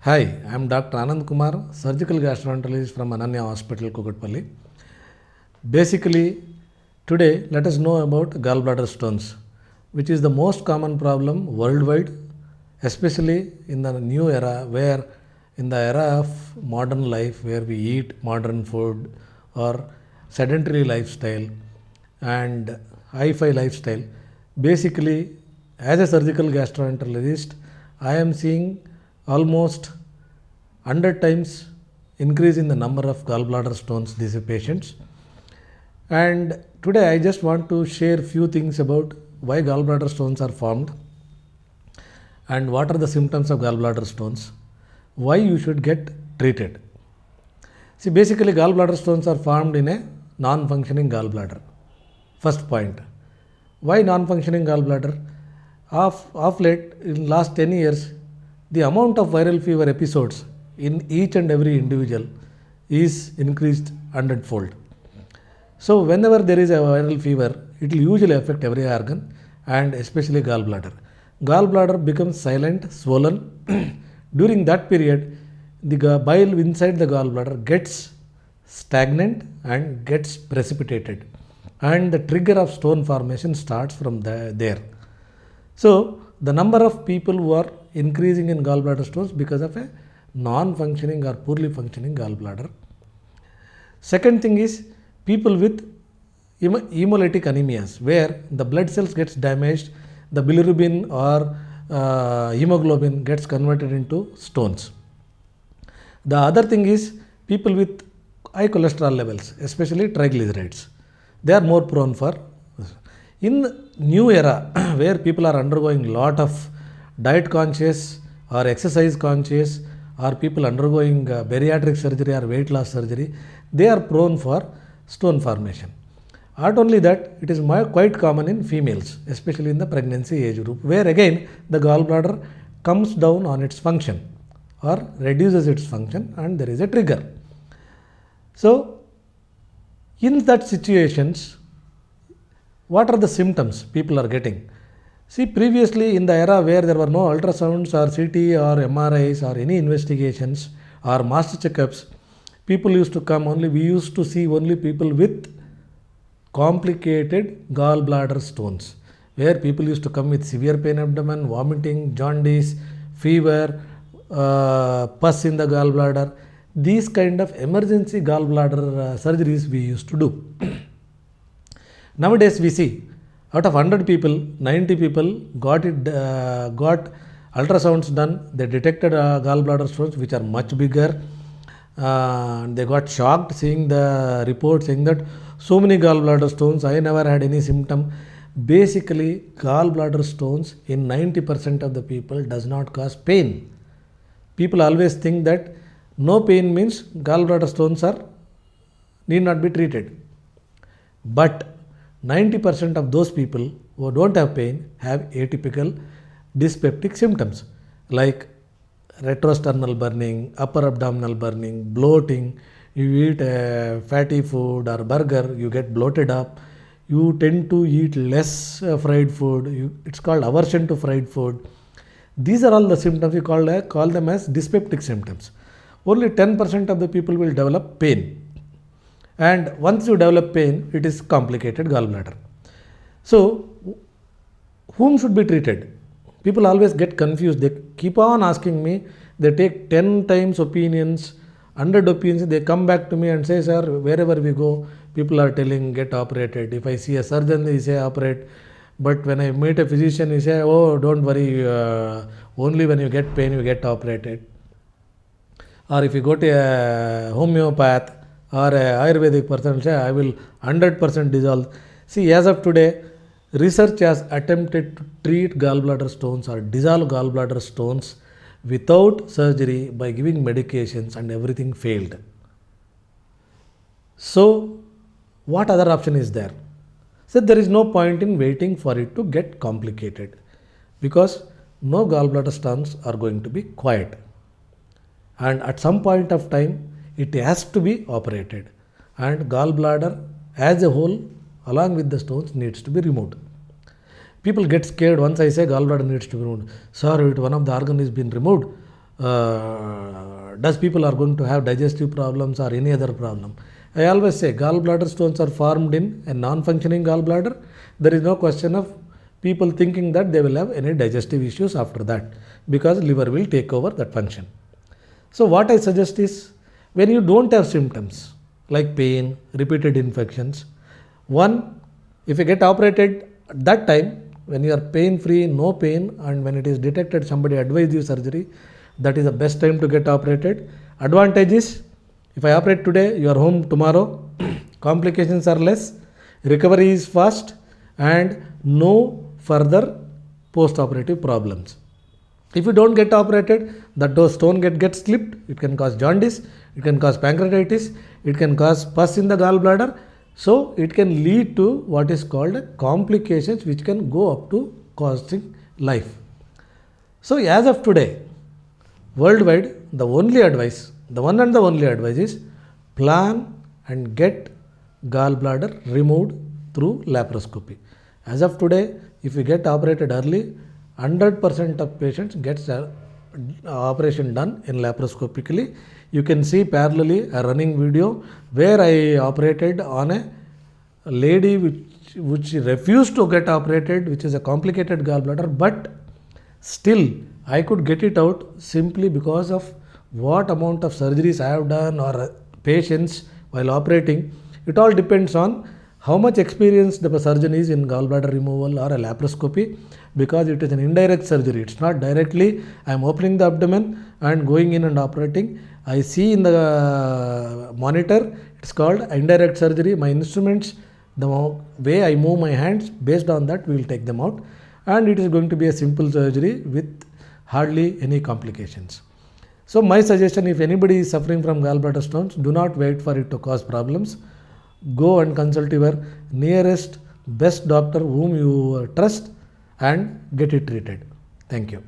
Hi, I am Dr. Anand Kumar, surgical gastroenterologist from Ananya Hospital, Kukatpalli. Basically, today let us know about gallbladder stones, which is the most common problem worldwide, especially in the new era where in the era of modern life where we eat modern food or sedentary lifestyle and hi-fi lifestyle. Basically, as a surgical gastroenterologist, I am seeing almost 100 times increase in the number of gallbladder stones these patients. And today I just want to share few things about why gallbladder stones are formed and what are the symptoms of gallbladder stones, why you should get treated. See, basically gallbladder stones are formed in a non-functioning gallbladder. First point. Why non-functioning gallbladder? Of late, in last 10 years, the amount of viral fever episodes in each and every individual is increased 100-fold. So whenever there is a viral fever, it will usually affect every organ and especially gallbladder. Gallbladder becomes silent, swollen. During that period, the bile inside the gallbladder gets stagnant and gets precipitated, and the trigger of stone formation starts from there. So the number of people who are increasing in gallbladder stones because of a non-functioning or poorly functioning gallbladder. Second thing is people with hemolytic anemias, where the blood cells gets damaged, the bilirubin or hemoglobin gets converted into stones. The other thing is people with high cholesterol levels, especially triglycerides. They are more prone for. In new era where people are undergoing lot of diet conscious or exercise conscious, or people undergoing bariatric surgery or weight loss surgery, they are prone for stone formation. Not only that, it is quite common in females, especially in the pregnancy age group, where again the gallbladder comes down on its function or reduces its function and there is a trigger. So in that situations, what are the symptoms people are getting? See, previously in the era where there were no ultrasounds or CT or MRIs or any investigations or master checkups, people used to come only, we used to see only people with complicated gallbladder stones, where people used to come with severe pain abdomen, vomiting, jaundice, fever, pus in the gallbladder. These kind of emergency gallbladder surgeries we used to do. Nowadays we see out of 100 people, 90 people got ultrasounds done. They detected gallbladder stones which are much bigger. They got shocked seeing the report saying that so many gallbladder stones, I never had any symptom. Basically, gallbladder stones in 90% of the people does not cause pain. People always think that no pain means gallbladder stones need not be treated. But 90% of those people who don't have pain have atypical dyspeptic symptoms like retrosternal burning, upper abdominal burning, bloating. You eat a fatty food or burger, you get bloated up. You tend to eat less fried food. It's called aversion to fried food. These are all the symptoms we call them as dyspeptic symptoms. Only 10% of the people will develop pain. And once you develop pain, it is complicated gallbladder. So, whom should be treated? People always get confused. They keep on asking me. They take 10 times opinions, 100 opinions. They come back to me and say, sir, wherever we go, people are telling get operated. If I see a surgeon, they say operate. But when I meet a physician, he say, oh, don't worry, only when you get pain, you get operated. Or if you go to a homeopath, or a Ayurvedic person say, I will 100% dissolve. See, as of today, research has attempted to treat gallbladder stones or dissolve gallbladder stones without surgery by giving medications, and everything failed. So, what other option is there? So, there is no point in waiting for it to get complicated, because no gallbladder stones are going to be quiet. And at some point of time, it has to be operated, and gallbladder as a whole along with the stones needs to be removed. People get scared once I say gallbladder needs to be removed. Sir, one of the organ is been removed. does people are going to have digestive problems or any other problem. I always say gallbladder stones are formed in a non-functioning gallbladder. There is no question of people thinking that they will have any digestive issues after that, because liver will take over that function. So what I suggest is, when you don't have symptoms like pain, repeated infections, one, if you get operated at that time, when you are pain free, no pain, and when it is detected somebody advised you surgery, that is the best time to get operated. Advantage is, if I operate today, you are home tomorrow, complications are less, recovery is fast, and no further post-operative problems. If you don't get operated, that stone gets slipped, it can cause jaundice, it can cause pancreatitis, it can cause pus in the gallbladder. So it can lead to what is called complications, which can go up to costing life. So as of today, worldwide, the one and the only advice is, plan and get gallbladder removed through laparoscopy. As of today, if you get operated early, 100% of patients gets operation done in laparoscopically. You can see parallelly a running video where I operated on a lady which refused to get operated, which is a complicated gallbladder, but still I could get it out simply because of what amount of surgeries I have done or patients while operating. It all depends on how much experience the surgeon is in gallbladder removal or a laparoscopy, because it is an indirect surgery. It's not directly I am opening the abdomen and going in and operating. I see in the monitor, it's called indirect surgery. My instruments, the way I move my hands, based on that we will take them out, and it is going to be a simple surgery with hardly any complications. So my suggestion, if anybody is suffering from gallbladder stones, do not wait for it to cause problems. Go and consult your nearest best doctor whom you trust and get it treated. Thank you.